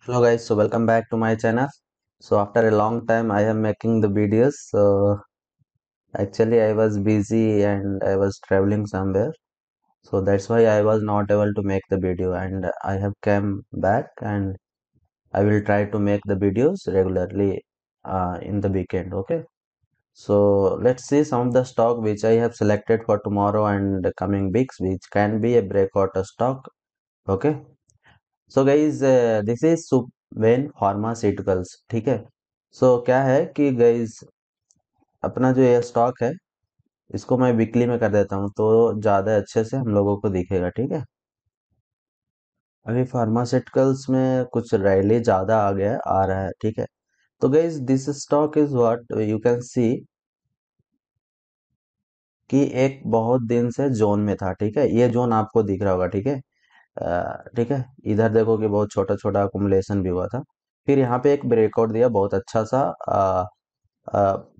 Hello guys, so welcome back to my channel. So after a long time I am making the videos. So actually I was busy and I was traveling somewhere. So that's why I was not able to make the video, and I have come back and I will try to make the videos regularly in the weekend. Okay. So let's see some of the stock which I have selected for tomorrow and the coming weeks, which can be a breakout stock. Okay. So guys this is Suven pharmaceuticals. ठीक है। सो क्या है कि guys अपना जो ये stock है इसको मैं वीकली में कर देता हूँ तो ज़्यादा अच्छे से हम लोगों को दिखेगा। ठीक है। अभी फार्मास्यूटिकल्स में कुछ रैली ज़्यादा आ गया आ रहा है। ठीक है। तो guys this stock is what you can see कि एक बहुत दिन से जोन में था। ठीक है। ये जोन आपको दिख रहा होगा। ठीक है। ठीक है। इधर देखो कि बहुत छोटा छोटा अकुमुलेशन भी हुआ था, फिर यहाँ पे एक ब्रेकआउट दिया बहुत अच्छा सा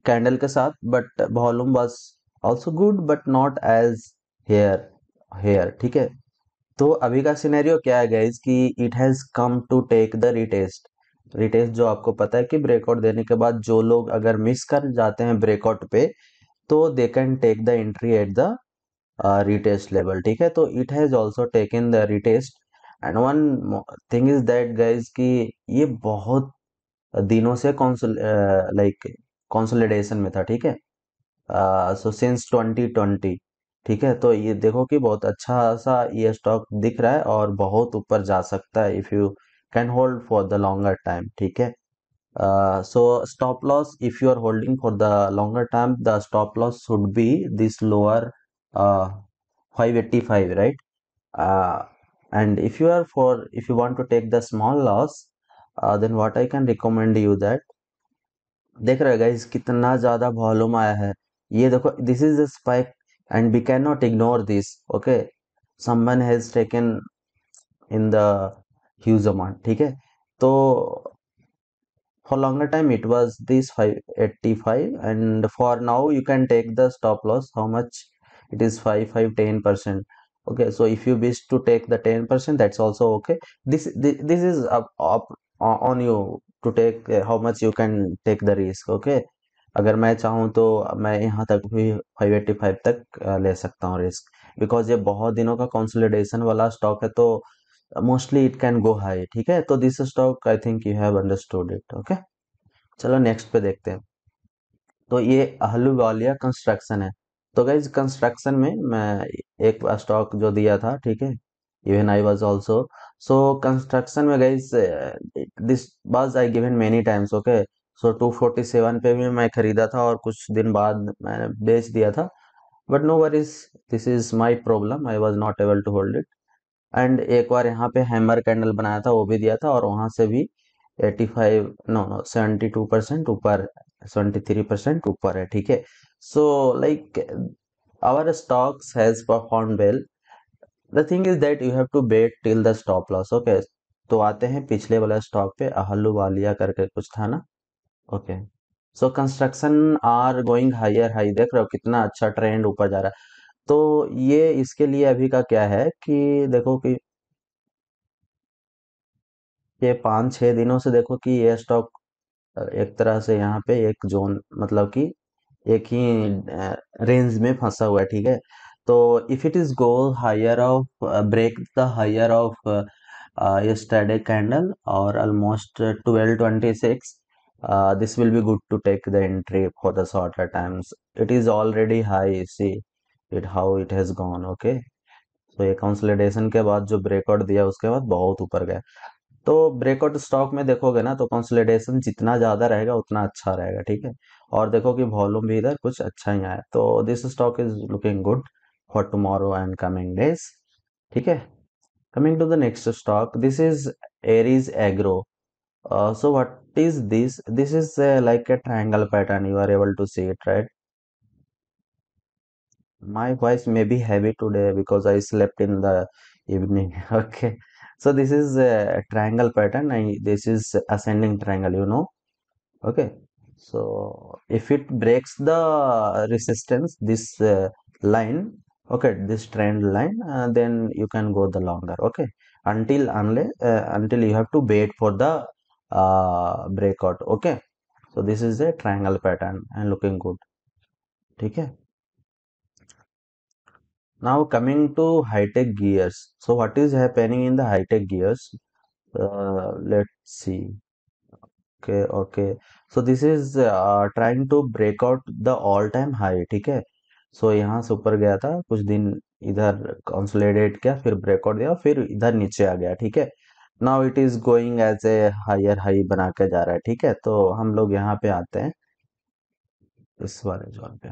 कैंडल के साथ, but volume was also good but not as here here. ठीक है। तो अभी का सिनेरियो क्या है गाइज कि it has come to take the retest. Retest जो आपको पता है कि ब्रेकआउट देने के बाद जो लोग अगर मिस कर जाते हैं ब्रेकआउट पे तो they can take the entry at the retest level। ठीक है। तो it has also taken the retest and one thing is that guys कि ये बहुत दिनों से लाइक कंसोलिडेशन में था। ठीक है। So since 2020। ठीक है। तो ये देखो कि बहुत अच्छा सा ये स्टॉक दिख रहा है और बहुत ऊपर जा सकता है if you can hold for the longer time. ठीक है। So stop loss, if you are holding for the longer term, the stop loss should be this lower uh, 585, right? uh, and if you want to take the small loss, then what I can recommend you that देख रहे guys कितना ज्यादा volume आया है। ये देखो this is the spike and we can not ignore this. Okay. Someone has taken in the huge amount. ठीक है। तो for longer time it was this 585, and for now you can take the stop loss how much it is, 5 5 10%. Okay, so if you wish to take the 10%, that's also okay. This is up on you to take how much you can take the risk। okay, अगर मैं चाहूँ तो मैं यहाँ तक भी 585 तक ले सकता हूँ रिस्क, बिकॉज ये बहुत दिनों का कंसोलिडेशन वाला स्टॉक है तो mostly it can go high. ठीक है। तो this stock I think you have understood it. Okay. चलो नेक्स्ट पे देखते हैं। तो ये अहलूवालिया कंस्ट्रक्शन है। तो गाइज कंस्ट्रक्शन में मैं एक स्टॉक जो दिया था। ठीक है। Even I was also. So construction में guys this was I given many times. Okay. So 247 पे भी मैं खरीदा था और कुछ दिन बाद मैंने बेच दिया था, but no worries, this is my problem, I was not able to hold it. And एक बार यहाँ पे हैमर कैंडल बनाया था वो भी दिया था और वहां से भी 85, नो नो 72% ऊपर, 73% ऊपर है। ठीक है। So like our stocks has perform well. The thing is that you have to wait till the stop loss. Okay. तो आते हैं पिछले वाला स्टॉक पे, अहलूवालिया करके कुछ था ना। Okay. So construction are going higher high, देख रहे हो कितना अच्छा ट्रेंड ऊपर जा रहा है। तो ये इसके लिए अभी का क्या है कि देखो कि ये 5 6 दिनों से देखो कि ये स्टॉक एक तरह से यहाँ पे एक जोन, मतलब कि एक ही रेंज में फंसा हुआ है। ठीक है। तो if it is go higher of, break the higher of yesterday candle or almost 1226, this will be good to take the entry for the shorter times. It is already high, see it how it has gone। okay, so ये consolidation के बाद जो breakout दिया उसके बाद बहुत ऊपर गया। तो ब्रेकआउट स्टॉक में देखोगे ना तो कंसोलिडेशन जितना ज्यादा रहेगा उतना अच्छा रहेगा। ठीक है। और देखो कि वॉल्यूम भी इधर कुछ अच्छा ही आया, तो this stock is looking good for tomorrow and coming days. ठीक है। Coming to the next stock, this is Aries Agro. So what is this? This is like a triangle pattern, you are able to see it, right? My voice may be heavy today because I slept in the evening. Okay. So this is a triangle pattern and this is ascending triangle, you know. Okay. So if it breaks the resistance, this line, okay, this trend line, then you can go the longer. Okay. until you have to wait for the breakout. Okay, so this is a triangle pattern and looking good. ठीक है. Now coming to high tech gears. So what is happening in the high tech gears? Let's see. Okay, okay. So this is trying to break out the all time high. ठीक है. सो यहाँ से ऊपर गया था कुछ दिन, इधर कंसोलिडेट किया, फिर ब्रेकआउट दिया, फिर इधर नीचे आ गया. ठीक है. Now it is going as a higher high बना के जा रहा है. ठीक है, तो हम लोग यहाँ पे आते हैं इस वाले जोन पे.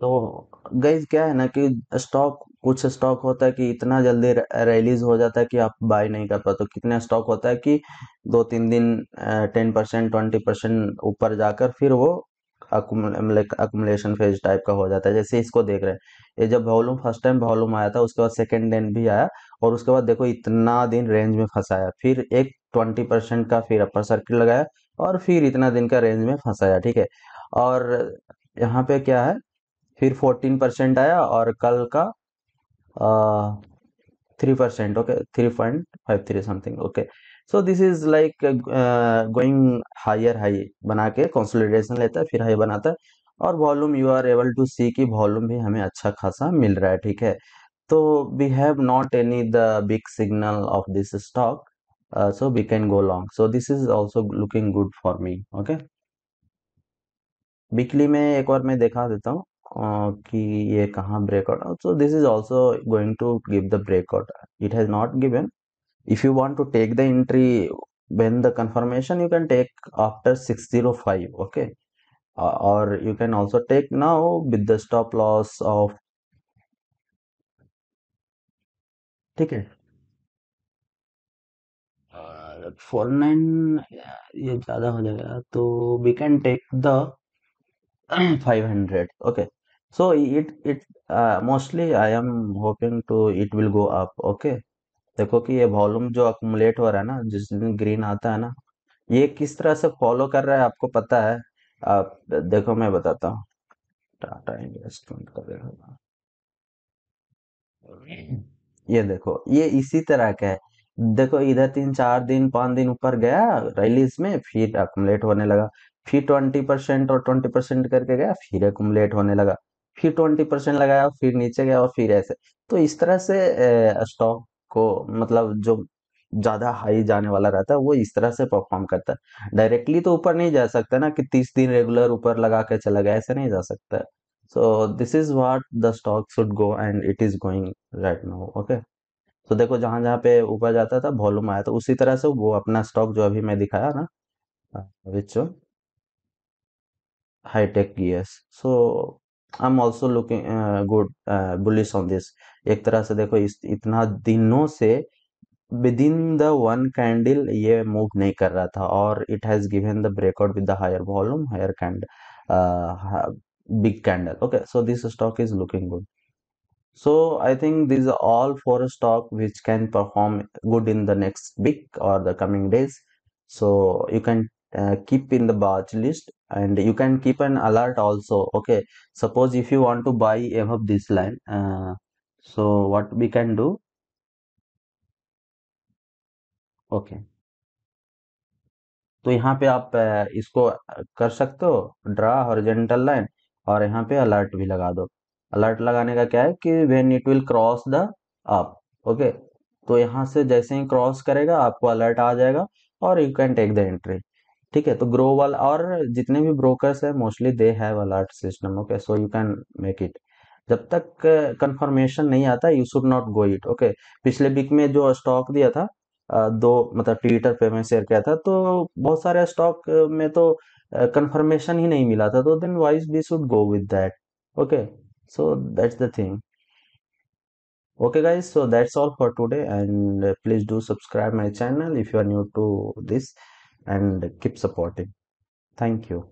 तो गाइस क्या है ना कि स्टॉक, कुछ स्टॉक होता है कि इतना जल्दी रिलीज हो जाता है कि आप बाय नहीं कर पाते. तो कितने स्टॉक होता है कि 2-3 दिन 10% 20% ऊपर जाकर फिर वो अकुमुलेशन फेज टाइप का हो जाता है. जैसे इसको देख रहे हैं, ये जब वॉल्यूम फर्स्ट टाइम वॉल्यूम आया था, उसके बाद सेकेंड दिन भी आया, और उसके बाद देखो इतना दिन रेंज में फंसाया, फिर एक 20% का फिर अपर सर्किट लगाया, और फिर इतना दिन का रेंज में फंसाया. ठीक है. और यहाँ पे क्या है, फिर 14% आया, और कल का 3%. Okay, 3.53 something. Okay. So this is like going higher high बना के कंसोलिडेशन लेता है, फिर हाई बनाता है, और volume you are able to see की वॉल्यूम भी हमें अच्छा खासा मिल रहा है. ठीक है. तो we have not any the big signal of this stock, so we can go long. So this is also looking good for me. Okay. Weekly में एक बार मैं दिखा देता हूँ कि ये कहाँ breakout. So this is also going to give the breakout. It has not given. If you want to take the entry when the confirmation, you can take after 605. Okay. Or you can also take now with the stop loss of. ठीक है. 49 ये ज्यादा हो जाएगा, तो we can take the 500. Okay. So it mostly I am hoping to it will go up. Okay. देखो कि ये वॉल्यूम जो अकुमुलेट हो रहा है ना, जिस दिन ग्रीन आता है ना, ये किस तरह से फॉलो कर रहा है आपको पता है. आप देखो, मैं बताता हूँ. टाटा इन्वेस्टमेंट का देखो, ये देखो, ये इसी तरह का है. देखो इधर 3-4 दिन 5 दिन ऊपर गया रिलीज में, फिर अकुमुलेट होने लगा, फिर 20% और 20% करके गया, फिर अकुमुलेट होने लगा, फिर 20% लगाया, फिर नीचे गया, और फिर ऐसे. तो इस तरह से स्टॉक को, मतलब जो ज्यादा हाई जाने वाला रहता है, वो इस तरह से परफॉर्म करता है. डायरेक्टली तो ऊपर नहीं जा सकता ना, कि 30 दिन रेगुलर ऊपर लगा के चला गया, ऐसे नहीं जा सकता. सो this is what the stock should go, and it is going right now. Okay. तो देखो जहां जहां पे ऊपर जाता था वॉल्यूम आया, तो उसी तरह से वो अपना स्टॉक जो अभी मैं दिखाया ना, which high tech ES. So I am also looking good, bullish on this. एक तरह से देखो, इतना दिनों से within the one candle ये मूव नहीं कर रहा था, और it has given the breakout with the higher volume, higher candle, big candle. Okay, so this stock is looking good. So I think these are all four stock which can perform good in the next week or the coming days. So you can keep in the watch list, and you can keep an alert also. Okay, suppose if you want to buy above this line, so what we can do. Okay. तो यहाँ पे आप इसको कर सकते हो, draw horizontal line, और यहाँ पे अलर्ट भी लगा दो. अलर्ट लगाने का क्या है कि when it will cross the up. Okay. तो यहाँ से जैसे ही क्रॉस करेगा आपको अलर्ट आ जाएगा, और you can take the entry. ठीक है. तो ग्रो वाला और जितने भी ब्रोकर्स है mostly they have alert system. Okay, so you can make it. जब तक कंफर्मेशन नहीं आता, you should not go it. Okay. पिछले वीक में जो स्टॉक दिया था, दो मतलब ट्विटर पे मैं शेयर किया था, तो बहुत सारे स्टॉक में तो कंफर्मेशन ही नहीं मिला था, तो then wise we should go with that. Okay. So that's the thing. Okay guys, so that's all for today, and please do subscribe my channel if you are new to this, and keep supporting. Thank you.